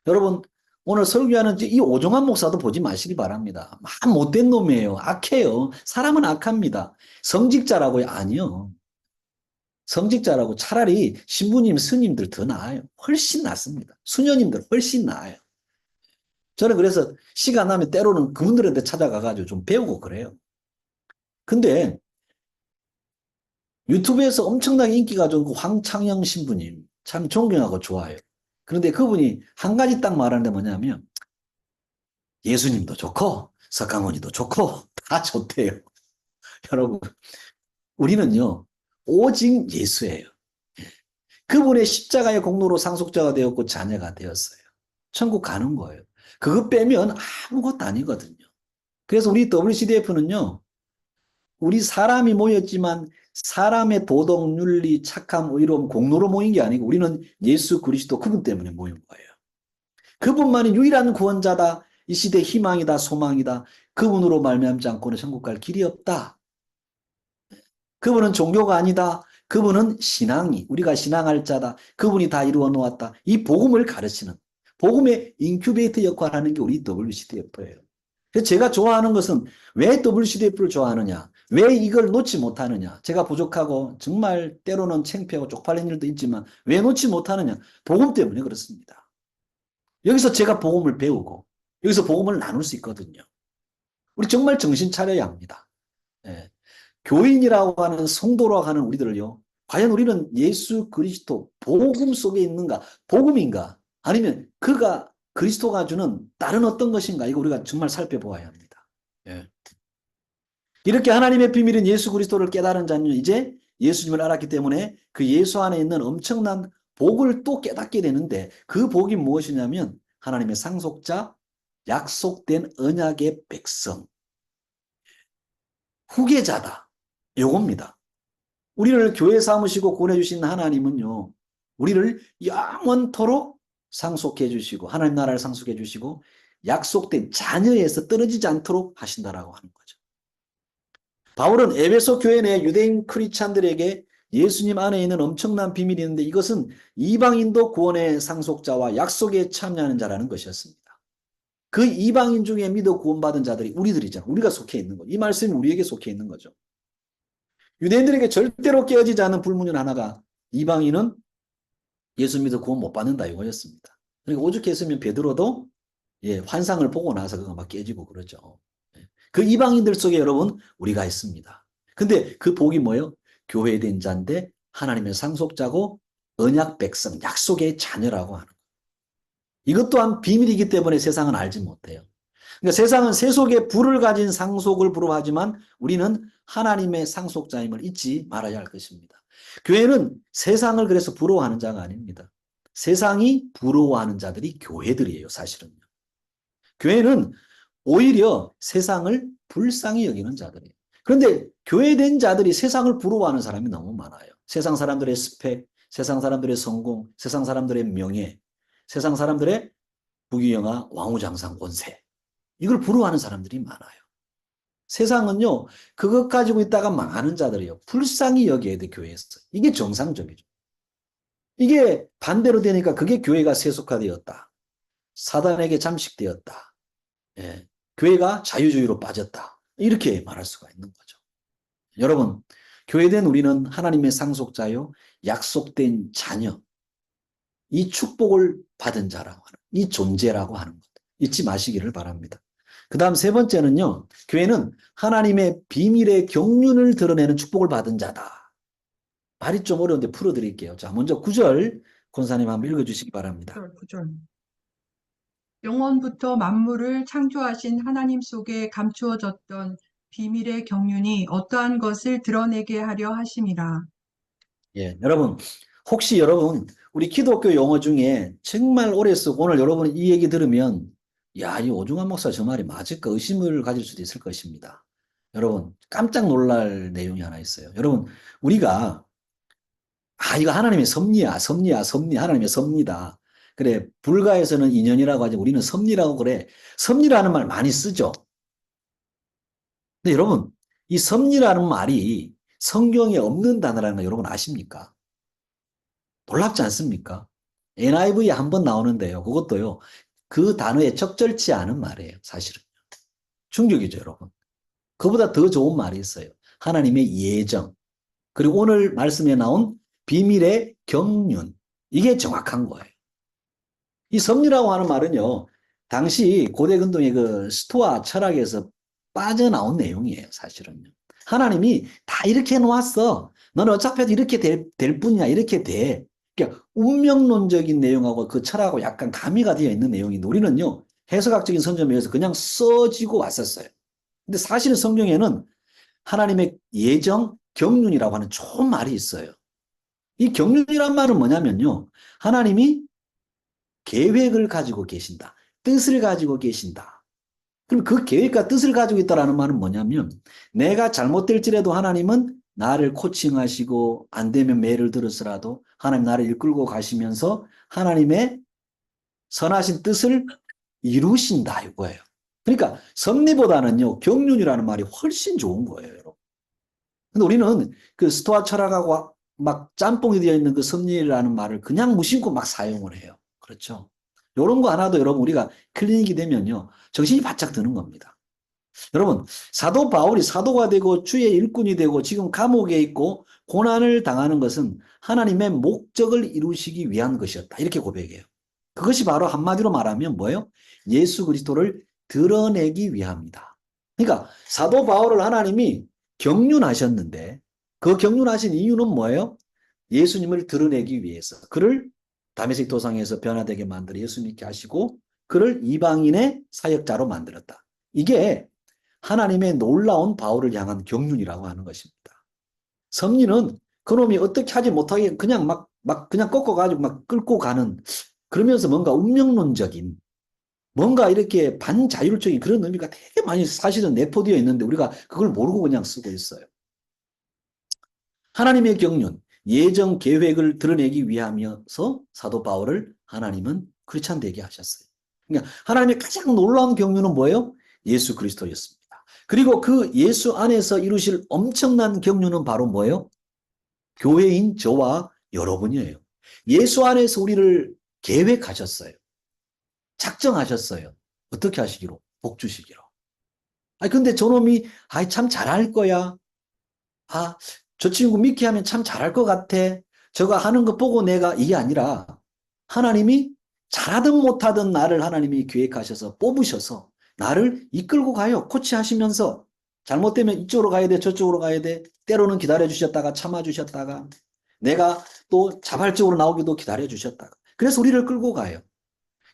S1: 여러분 오늘 설교하는 이 오종환 목사도 보지 마시기 바랍니다. 못된 놈이에요. 악해요. 사람은 악합니다. 성직자라고요? 아니요. 성직자라고 차라리 신부님, 스님들 더 나아요. 훨씬 낫습니다. 수녀님들 훨씬 나아요. 저는 그래서 시간 나면 때로는 그분들한테 찾아가가지고 좀 배우고 그래요. 근데 유튜브에서 엄청나게 인기가 좋은 그 황창영 신부님 참 존경하고 좋아요. 그런데 그분이 한 가지 딱 말하는데 뭐냐면 예수님도 좋고 석가모니도 좋고 다 좋대요. 여러분 우리는요 오직 예수예요. 그분의 십자가의 공로로 상속자가 되었고 자녀가 되었어요. 천국 가는 거예요. 그거 빼면 아무것도 아니거든요. 그래서 우리 WCDF는요 우리 사람이 모였지만 사람의 도덕, 윤리, 착함, 의로움, 공로로 모인 게 아니고 우리는 예수 그리스도 그분 때문에 모인 거예요. 그분만이 유일한 구원자다. 이 시대 희망이다, 소망이다. 그분으로 말미암지 않고는 천국 갈 길이 없다. 그분은 종교가 아니다. 그분은 신앙이, 우리가 신앙할 자다. 그분이 다 이루어 놓았다. 이 복음을 가르치는, 복음의 인큐베이터 역할을 하는 게 우리 WCDF예요. 그래서 제가 좋아하는 것은 왜 WCDF를 좋아하느냐? 왜 이걸 놓지 못하느냐? 제가 부족하고 정말 때로는 창피하고 쪽팔린 일도 있지만 왜 놓지 못하느냐? 복음 때문에 그렇습니다. 여기서 제가 복음을 배우고 여기서 복음을 나눌 수 있거든요. 우리 정말 정신 차려야 합니다. 예. 교인이라고 하는 성도라고 하는 우리들을요. 과연 우리는 예수 그리스도 복음 속에 있는가? 복음인가? 아니면 그가 그리스도가 주는 다른 어떤 것인가? 이거 우리가 정말 살펴보아야 합니다. 예. 이렇게 하나님의 비밀인 예수 그리스도를 깨달은 자는 이제 예수님을 알았기 때문에 그 예수 안에 있는 엄청난 복을 또 깨닫게 되는데 그 복이 무엇이냐면 하나님의 상속자, 약속된 언약의 백성, 후계자다. 요겁니다. 우리를 교회 삼으시고 보내주신 하나님은요. 우리를 영원토록 상속해 주시고 하나님 나라를 상속해 주시고 약속된 자녀에서 떨어지지 않도록 하신다라고 하는 거죠. 바울은 에베소 교회 내 유대인 크리스찬들에게 예수님 안에 있는 엄청난 비밀이 있는데 이것은 이방인도 구원의 상속자와 약속에 참여하는 자라는 것이었습니다. 그 이방인 중에 믿어 구원받은 자들이 우리들이잖아. 우리가 속해 있는 거죠. 이 말씀이 우리에게 속해 있는 거죠. 유대인들에게 절대로 깨어지지 않은 불문율 하나가 이방인은 예수 믿어 구원 못 받는다 이거였습니다. 그러니까 오죽했으면 베드로도 환상을 보고 나서 그거 막 깨지고 그러죠. 그 이방인들 속에 여러분 우리가 있습니다. 근데 그 복이 뭐예요? 교회된 자인데 하나님의 상속자고 언약 백성, 약속의 자녀라고 하는 거예요. 이것 또한 비밀이기 때문에 세상은 알지 못해요. 그러니까 세상은 세속의 부를 가진 상속을 부러워하지만 우리는 하나님의 상속자임을 잊지 말아야 할 것입니다. 교회는 세상을 그래서 부러워하는 자가 아닙니다. 세상이 부러워하는 자들이 교회들이에요, 사실은요. 교회는 오히려 세상을 불쌍히 여기는 자들이에요. 그런데 교회된 자들이 세상을 부러워하는 사람이 너무 많아요. 세상 사람들의 스펙, 세상 사람들의 성공, 세상 사람들의 명예, 세상 사람들의 부귀영화, 왕후장상, 권세. 이걸 부러워하는 사람들이 많아요. 세상은요, 그것 가지고 있다가 망하는 자들이에요. 불쌍히 여겨야 돼, 교회에서. 이게 정상적이죠. 이게 반대로 되니까 그게 교회가 세속화되었다. 사단에게 잠식되었다. 예, 교회가 자유주의로 빠졌다. 이렇게 말할 수가 있는 거죠. 여러분, 교회된 우리는 하나님의 상속자요, 약속된 자녀, 이 축복을 받은 자라고 하는, 이 존재라고 하는 것. 잊지 마시기를 바랍니다. 그 다음 세 번째는요, 교회는 하나님의 비밀의 경륜을 드러내는 축복을 받은 자다. 말이 좀 어려운데 풀어드릴게요. 자, 먼저 9절 권사님 한번 읽어주시기 바랍니다.
S3: 9절. 영원부터 만물을 창조하신 하나님 속에 감추어졌던 비밀의 경륜이 어떠한 것을 드러내게 하려 하심이라.
S1: 예, 여러분, 혹시 여러분, 우리 기독교 용어 중에 정말 오래 쓰고 오늘 여러분이 이 얘기 들으면, 야, 이 오중환 목사 저 말이 맞을까 의심을 가질 수도 있을 것입니다. 여러분, 깜짝 놀랄 내용이 하나 있어요. 여러분, 우리가, 이거 하나님의 섭리야, 섭리야, 섭리, 하나님의 섭리다. 그래, 불가에서는 인연이라고 하지, 우리는 섭리라고 그래. 섭리라는 말 많이 쓰죠. 근데 여러분, 이 섭리라는 말이 성경에 없는 단어라는 거 여러분 아십니까? 놀랍지 않습니까? NIV에 한 번 나오는데요. 그것도요. 그 단어에 적절치 않은 말이에요. 사실은. 충격이죠, 여러분. 그보다 더 좋은 말이 있어요. 하나님의 예정. 그리고 오늘 말씀에 나온 비밀의 경륜. 이게 정확한 거예요. 이 섭리라고 하는 말은요. 당시 고대 근동의 그 스토아 철학에서 빠져나온 내용이에요, 사실은요. 하나님이 다 이렇게 해놓았어. 너는 어차피 이렇게 될 뿐이야. 이렇게 돼. 그러니까 운명론적인 내용하고 그 철학하고 약간 가미가 되어 있는 내용인데 우리는요, 해석학적인 선점에서 그냥 써지고 왔었어요. 근데 사실은 성경에는 하나님의 예정, 경륜이라고 하는 좋은 말이 있어요. 이 경륜이란 말은 뭐냐면요. 하나님이 계획을 가지고 계신다. 뜻을 가지고 계신다. 그럼 그 계획과 뜻을 가지고 있다라는 말은 뭐냐면 내가 잘못될지라도 하나님은 나를 코칭하시고 안 되면 매를 들었으라도 하나님 나를 이끌고 가시면서 하나님의 선하신 뜻을 이루신다 이거예요. 그러니까 섭리보다는요 경륜이라는 말이 훨씬 좋은 거예요, 여러분. 근데 우리는 그 스토아 철학하고 막 짬뽕이 되어 있는 그 섭리라는 말을 그냥 무심코 막 사용을 해요. 그렇죠? 이런 거 하나도 여러분 우리가 클리닉이 되면요 정신이 바짝 드는 겁니다. 여러분 사도 바울이 사도가 되고 주의 일꾼이 되고 지금 감옥에 있고 고난을 당하는 것은 하나님의 목적을 이루시기 위한 것이었다. 이렇게 고백해요. 그것이 바로 한마디로 말하면 뭐예요? 예수 그리스도를 드러내기 위함이다. 그러니까 사도 바울을 하나님이 경륜하셨는데 그 경륜하신 이유는 뭐예요? 예수님을 드러내기 위해서 그를 다메섹 도상에서 변화되게 만들어 예수 믿게 하시고 그를 이방인의 사역자로 만들었다. 이게 하나님의 놀라운 바울을 향한 경륜이라고 하는 것입니다. 섭리는 그놈이 어떻게 하지 못하게 그냥 막 그냥 꺾어가지고 막 끌고 가는 그러면서 뭔가 운명론적인 뭔가 이렇게 반자율적인 그런 의미가 되게 많이 사실은 내포되어 있는데 우리가 그걸 모르고 그냥 쓰고 있어요. 하나님의 경륜, 예정 계획을 드러내기 위함이어서 사도 바울을 하나님은 크리스찬 되게 하셨어요. 그러니까 하나님의 가장 놀라운 경륜은 뭐예요? 예수 그리스도였습니다. 그리고 그 예수 안에서 이루실 엄청난 경륜은 바로 뭐예요? 교회인 저와 여러분이에요. 예수 안에서 우리를 계획하셨어요. 작정하셨어요. 어떻게 하시기로? 복 주시기로. 아니 근데 저놈이 참 잘할 거야. 저 친구 믿게 하면 참 잘할 것 같아. 저거 하는 거 보고 내가 이게 아니라 하나님이 잘하든 못하든 나를 하나님이 계획하셔서 뽑으셔서 나를 이끌고 가요. 코치하시면서 잘못되면 이쪽으로 가야 돼, 저쪽으로 가야 돼. 때로는 기다려 주셨다가 참아 주셨다가 내가 또 자발적으로 나오기도 기다려 주셨다가 그래서 우리를 끌고 가요.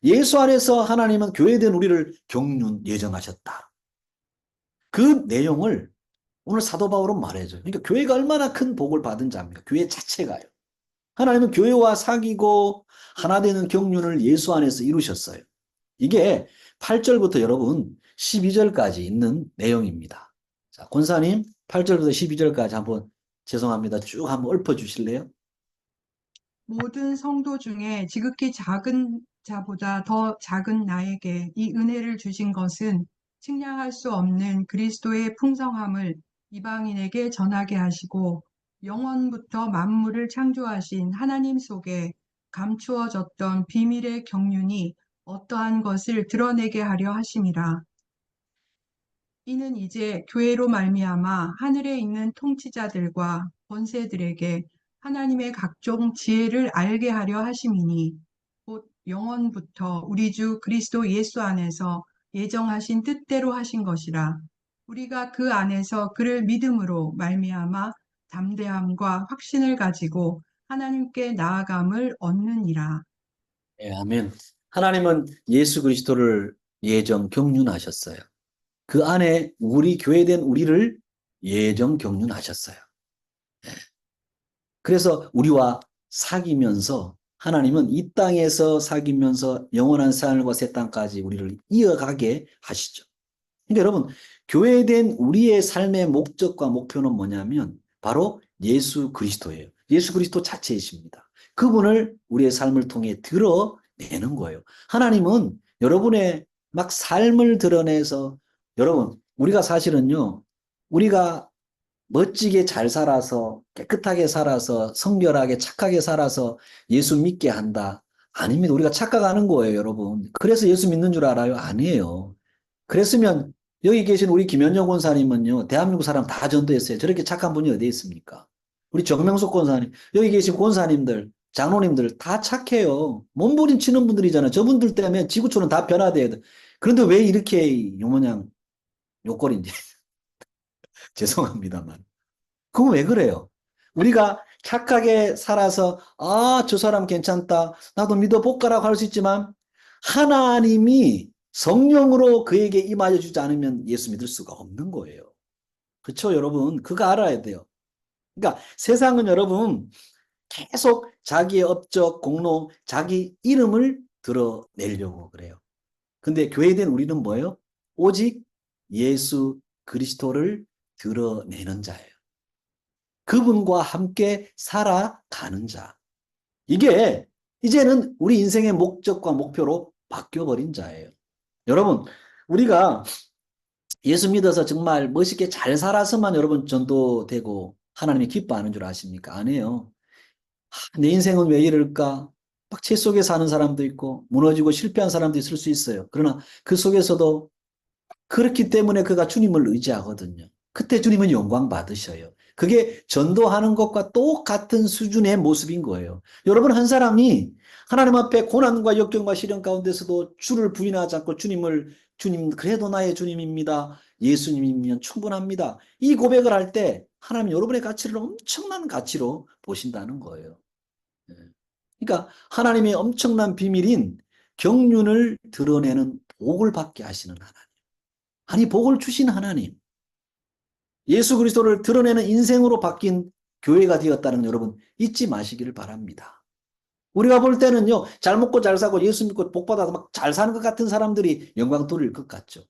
S1: 예수 안에서 하나님은 교회된 우리를 경륜 예정하셨다. 그 내용을 오늘 사도 바울은 말해줘요. 그러니까 교회가 얼마나 큰 복을 받은 자입니까? 교회 자체가요. 하나님은 교회와 사귀고 하나 되는 경륜을 예수 안에서 이루셨어요. 이게 8절부터 여러분 12절까지 있는 내용입니다. 자, 권사님 8절부터 12절까지 한번 죄송합니다. 쭉 한번 읊어주실래요?
S3: 모든 성도 중에 지극히 작은 자보다 더 작은 나에게 이 은혜를 주신 것은 측량할 수 없는 그리스도의 풍성함을 이방인에게 전하게 하시고 영원부터 만물을 창조하신 하나님 속에 감추어졌던 비밀의 경륜이 어떠한 것을 드러내게 하려 하심이라. 이는 이제 교회로 말미암아 하늘에 있는 통치자들과 권세들에게 하나님의 각종 지혜를 알게 하려 하심이니 곧 영원부터 우리 주 그리스도 예수 안에서 예정하신 뜻대로 하신 것이라. 우리가 그 안에서 그를 믿음으로 말미암아 담대함과 확신을 가지고 하나님께 나아감을 얻느니라.
S1: 예, 아멘. 하나님은 예수 그리스도를 예정 경륜하셨어요. 그 안에 우리 교회된 우리를 예정 경륜하셨어요. 그래서 우리와 사귀면서 하나님은 이 땅에서 사귀면서 영원한 삶과 새 땅까지 우리를 이어가게 하시죠. 그러니까 여러분, 교회된 우리의 삶의 목적과 목표는 뭐냐면 바로 예수 그리스도예요. 예수 그리스도 자체이십니다. 그분을 우리의 삶을 통해 드러내는 거예요. 하나님은 여러분의 막 삶을 드러내서 여러분, 우리가 사실은요, 우리가 멋지게 잘 살아서 깨끗하게 살아서 성결하게 착하게 살아서 예수 믿게 한다. 아닙니다. 우리가 착각하는 거예요, 여러분. 그래서 예수 믿는 줄 알아요? 아니에요. 그랬으면 여기 계신 우리 김현정 권사님은요, 대한민국 사람 다 전도했어요. 저렇게 착한 분이 어디 있습니까? 우리 정명숙 권사님, 여기 계신 권사님들 장로님들 다 착해요. 몸부림치는 분들이잖아요. 저분들 때문에 지구촌은 다 변화돼야 돼. 그런데 왜 이렇게 요모냥 욕거리인지 죄송합니다만. 그건 왜 그래요? 우리가 착하게 살아서 저 사람 괜찮다. 나도 믿어볼까라고 할 수 있지만 하나님이 성령으로 그에게 임하여 주지 않으면 예수 믿을 수가 없는 거예요. 그렇죠, 여러분? 그거 알아야 돼요. 그러니까 세상은 여러분 계속 자기의 업적, 공로, 자기 이름을 드러내려고 그래요. 근데 교회된 우리는 뭐예요? 오직 예수 그리스도를 드러내는 자예요. 그분과 함께 살아가는 자. 이게 이제는 우리 인생의 목적과 목표로 바뀌어버린 자예요. 여러분, 우리가 예수 믿어서 정말 멋있게 잘 살아서만 여러분 전도되고 하나님이 기뻐하는 줄 아십니까? 아니에요. 내 인생은 왜 이럴까? 막 죄 속에 사는 사람도 있고 무너지고 실패한 사람도 있을 수 있어요. 그러나 그 속에서도 그렇기 때문에 그가 주님을 의지하거든요. 그때 주님은 영광 받으셔요. 그게 전도하는 것과 똑같은 수준의 모습인 거예요. 여러분, 한 사람이 하나님 앞에 고난과 역경과 시련 가운데서도 주를 부인하지 않고 주님, 그래도 나의 주님입니다. 예수님이면 충분합니다. 이 고백을 할 때 하나님 여러분의 가치를 엄청난 가치로 보신다는 거예요. 그러니까 하나님의 엄청난 비밀인 경륜을 드러내는 복을 받게 하시는 하나님. 아니, 복을 주신 하나님. 예수 그리스도를 드러내는 인생으로 바뀐 교회가 되었다는 여러분 잊지 마시기를 바랍니다. 우리가 볼 때는요, 잘 먹고 잘 사고 예수 믿고 복 받아서 막 잘 사는 것 같은 사람들이 영광 돌릴 것 같죠.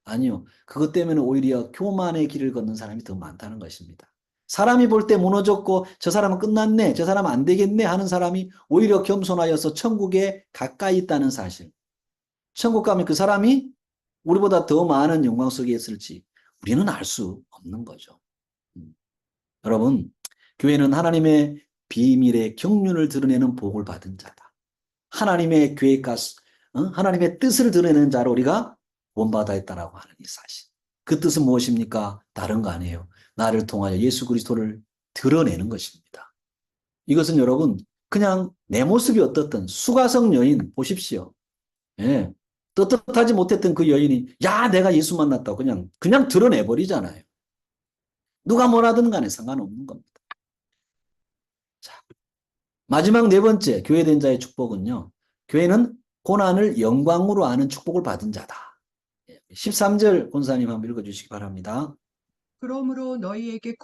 S1: 아니요. 그것 때문에 오히려 교만의 길을 걷는 사람이 더 많다는 것입니다. 사람이 볼 때 무너졌고 저 사람은 끝났네, 저 사람은 안 되겠네 하는 사람이 오히려 겸손하여서 천국에 가까이 있다는 사실. 천국 가면 그 사람이 우리보다 더 많은 영광 속에 있을지 우리는 알 수 없는 거죠. 여러분, 교회는 하나님의 비밀의 경륜을 드러내는 복을 받은 자다. 하나님의 계획과 하나님의 뜻을 드러내는 자로 우리가 본받아 있다라고 하는 이 사실. 그 뜻은 무엇입니까? 다른 거 아니에요. 나를 통하여 예수 그리스도를 드러내는 것입니다. 이것은 여러분 그냥 내 모습이 어떻든 수가성 여인 보십시오. 예. 떳떳하지 못했던 그 여인이 야 내가 예수 만났다고 그냥 드러내버리잖아요. 누가 뭐라든 간에 상관없는 겁니다. 자, 마지막 네 번째 교회된 자의 축복은요. 교회는 고난을 영광으로 아는 축복을 받은 자다. 13절 권사님 한번 읽어주시기 바랍니다.
S3: 그러므로 너희에게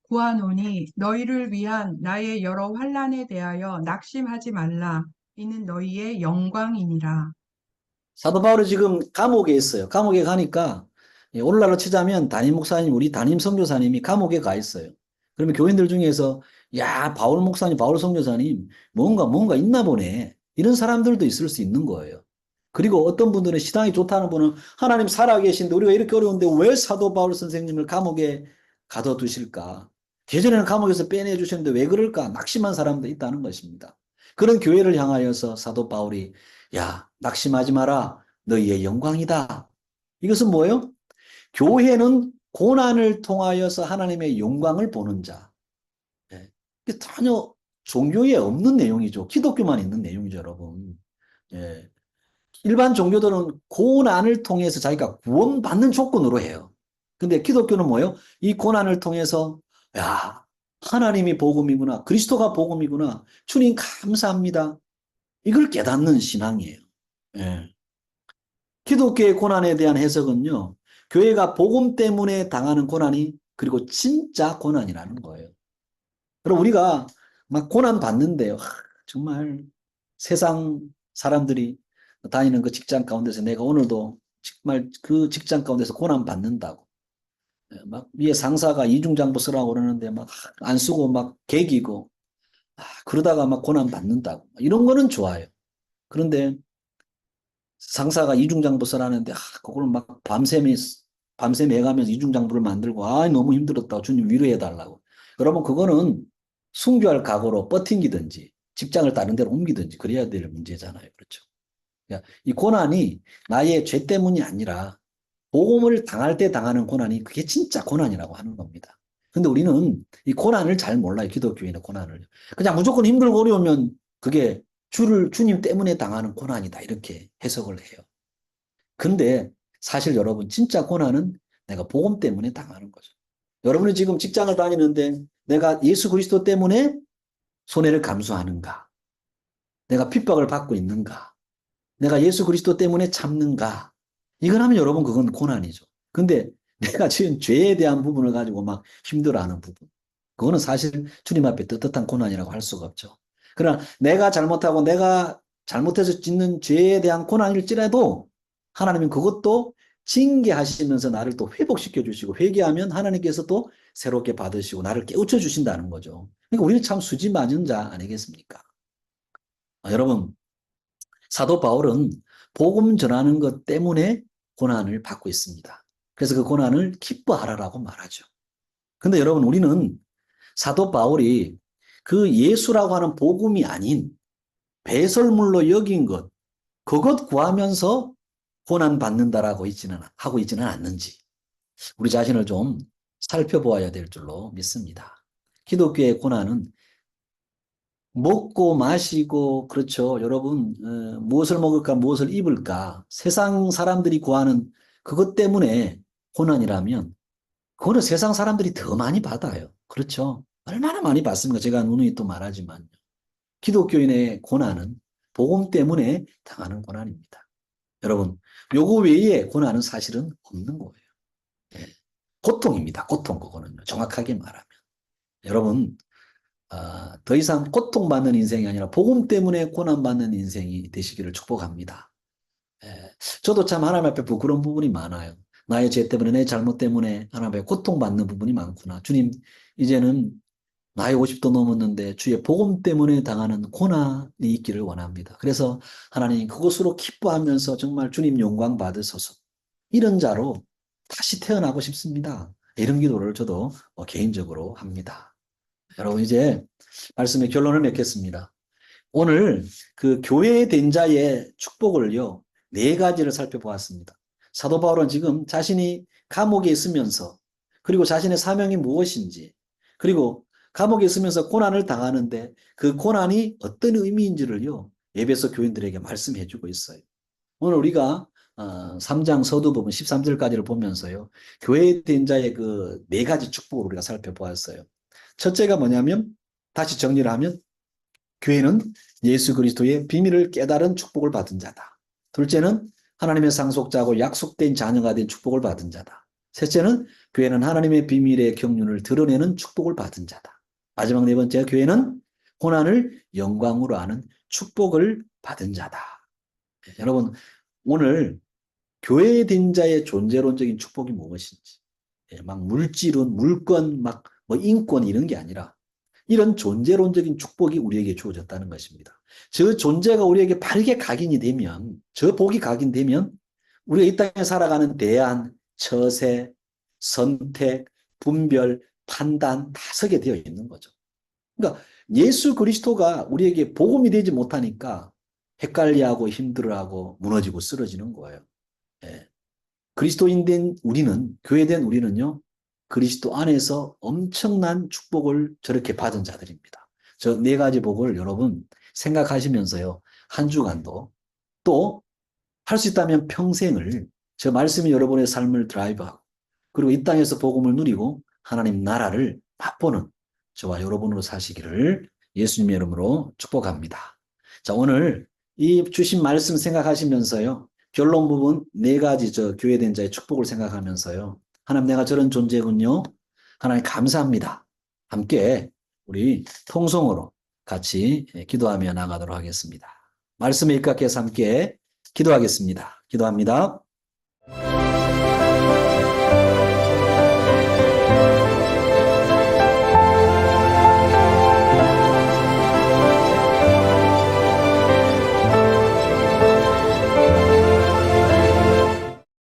S3: 구하노니 너희를 위한 나의 여러 환난에 대하여 낙심하지 말라. 이는 너희의 영광이니라.
S1: 사도 바울이 지금 감옥에 있어요. 감옥에 가니까 오늘날로 치자면 담임 목사님, 우리 담임 선교사님이 감옥에 가 있어요. 그러면 교인들 중에서 야 바울 목사님, 바울 선교사님 뭔가 있나 보네. 이런 사람들도 있을 수 있는 거예요. 그리고 어떤 분들은 신앙이 좋다는 분은 하나님 살아계신데 우리가 이렇게 어려운데 왜 사도 바울 선생님을 감옥에 가둬두실까? 예전에는 감옥에서 빼내 주셨는데 왜 그럴까? 낙심한 사람도 있다는 것입니다. 그런 교회를 향하여서 사도 바울이 야 낙심하지 마라. 너희의 영광이다. 이것은 뭐예요? 교회는 고난을 통하여서 하나님의 영광을 보는 자. 예. 이게 전혀 종교에 없는 내용이죠. 기독교만 있는 내용이죠, 여러분. 예. 일반 종교들은 고난을 통해서 자기가 구원받는 조건으로 해요. 근데 기독교는 뭐예요? 이 고난을 통해서 야 하나님이 복음이구나. 그리스도가 복음이구나. 주님 감사합니다. 이걸 깨닫는 신앙이에요. 예. 기독교의 고난에 대한 해석은요. 교회가 복음 때문에 당하는 고난이 그리고 진짜 고난이라는 거예요. 그럼 우리가 막 고난 받는데요. 정말 세상 사람들이 다니는 그 직장 가운데서 내가 오늘도 정말 그 직장 가운데서 고난 받는다고. 막 위에 상사가 이중장부 쓰라고 그러는데 막 안 쓰고 막 개기고 그러다가 막 고난 받는다고. 이런 거는 좋아요. 그런데 상사가 이중장부 쓰라는데 그걸 막 밤새 매가면서 이중장부를 만들고 너무 힘들었다고 주님 위로해 달라고. 여러분 그거는 순교할 각오로 버팅기든지 직장을 다른 데로 옮기든지 그래야 될 문제잖아요. 그렇죠? 그러니까 이 고난이 나의 죄 때문이 아니라 복음을 당할 때 당하는 고난이 그게 진짜 고난이라고 하는 겁니다. 근데 우리는 이 고난을 잘 몰라요. 기독교인의 고난을. 그냥 무조건 힘들고 어려우면 그게 주님 때문에 당하는 고난이다. 이렇게 해석을 해요. 근데 사실 여러분, 진짜 고난은 내가 복음 때문에 당하는 거죠. 여러분이 지금 직장을 다니는데 내가 예수 그리스도 때문에 손해를 감수하는가? 내가 핍박을 받고 있는가? 내가 예수 그리스도 때문에 참는가? 이건 하면 여러분, 그건 고난이죠. 근데 내가 지은 죄에 대한 부분을 가지고 막 힘들어하는 부분. 그거는 사실 주님 앞에 떳떳한 고난이라고 할 수가 없죠. 그러나 내가 잘못하고 내가 잘못해서 짓는 죄에 대한 고난일지라도 하나님은 그것도 징계하시면서 나를 또 회복시켜 주시고, 회개하면 하나님께서 또 새롭게 받으시고 나를 깨우쳐 주신다는 거죠. 그러니까 우리는 참 수지 맞은 자 아니겠습니까? 여러분, 사도 바울은 복음 전하는 것 때문에 고난을 받고 있습니다. 그래서 그 고난을 기뻐하라라고 말하죠. 근데 여러분, 우리는 사도 바울이 그 예수라고 하는 복음이 아닌 배설물로 여긴 것, 그것 구하면서 고난 받는다라고 하고 있지는 않는지 우리 자신을 좀 살펴보아야 될 줄로 믿습니다. 기독교의 고난은 먹고 마시고, 그렇죠. 여러분, 무엇을 먹을까, 무엇을 입을까, 세상 사람들이 구하는 그것 때문에 고난이라면, 그거는 세상 사람들이 더 많이 받아요. 그렇죠. 얼마나 많이 받습니까? 제가 누누이 또 말하지만요. 기독교인의 고난은 복음 때문에 당하는 고난입니다. 여러분, 요거 외에 고난은 사실은 없는 거예요. 예. 고통입니다. 고통, 그거는요. 정확하게 말하면. 여러분, 더 이상 고통받는 인생이 아니라 복음 때문에 고난받는 인생이 되시기를 축복합니다. 예, 저도 참 하나님 앞에 부끄러운 부분이 많아요. 나의 죄 때문에, 내 잘못 때문에 하나님 앞에 고통받는 부분이 많구나. 주님, 이제는 나이 50도 넘었는데 주의 복음 때문에 당하는 고난이 있기를 원합니다. 그래서 하나님, 그것으로 기뻐하면서 정말 주님 영광 받으소서. 이런 자로 다시 태어나고 싶습니다. 이런 기도를 저도 개인적으로 합니다. 여러분, 이제 말씀의 결론을 맺겠습니다. 오늘 그 교회에 된 자의 축복을요, 네 가지를 살펴보았습니다. 사도 바울은 지금 자신이 감옥에 있으면서, 그리고 자신의 사명이 무엇인지, 그리고 감옥에 있으면서 고난을 당하는데 그 고난이 어떤 의미인지를요, 에베소 교인들에게 말씀해 주고 있어요. 오늘 우리가 3장 서두부분 13절까지를 보면서요, 교회에 된 자의 그 네 가지 축복을 우리가 살펴보았어요. 첫째가 뭐냐면, 다시 정리를 하면, 교회는 예수 그리스도의 비밀을 깨달은 축복을 받은 자다. 둘째는 하나님의 상속자고 약속된 자녀가 된 축복을 받은 자다. 셋째는 교회는 하나님의 비밀의 경륜을 드러내는 축복을 받은 자다. 마지막 네 번째, 교회는 고난을 영광으로 하는 축복을 받은 자다. 여러분, 오늘 교회에 된 자의 존재론적인 축복이 무엇인지, 막 물질은, 물건, 막 뭐 인권 이런 게 아니라 이런 존재론적인 축복이 우리에게 주어졌다는 것입니다. 저 존재가 우리에게 바르게 각인이 되면, 저 복이 각인되면 우리가 이 땅에 살아가는 대안, 처세, 선택, 분별, 판단 다 서게 되어 있는 거죠. 그러니까 예수 그리스도가 우리에게 복음이 되지 못하니까 헷갈려하고 힘들어하고 무너지고 쓰러지는 거예요. 예. 그리스도인 된 우리는, 교회된 우리는요, 그리스도 안에서 엄청난 축복을 저렇게 받은 자들입니다. 저 네 가지 복을 여러분 생각하시면서요, 한 주간도 또 할 수 있다면 평생을 저 말씀이 여러분의 삶을 드라이브하고, 그리고 이 땅에서 복음을 누리고 하나님 나라를 맛보는 저와 여러분으로 사시기를 예수님의 이름으로 축복합니다. 자, 오늘 이 주신 말씀 생각하시면서요, 결론 부분 네 가지 저 교회된 자의 축복을 생각하면서요, 하나님, 내가 저런 존재군요. 하나님 감사합니다. 함께 우리 통성으로 같이 기도하며 나가도록 하겠습니다. 말씀에 입각해서 함께 기도하겠습니다. 기도합니다.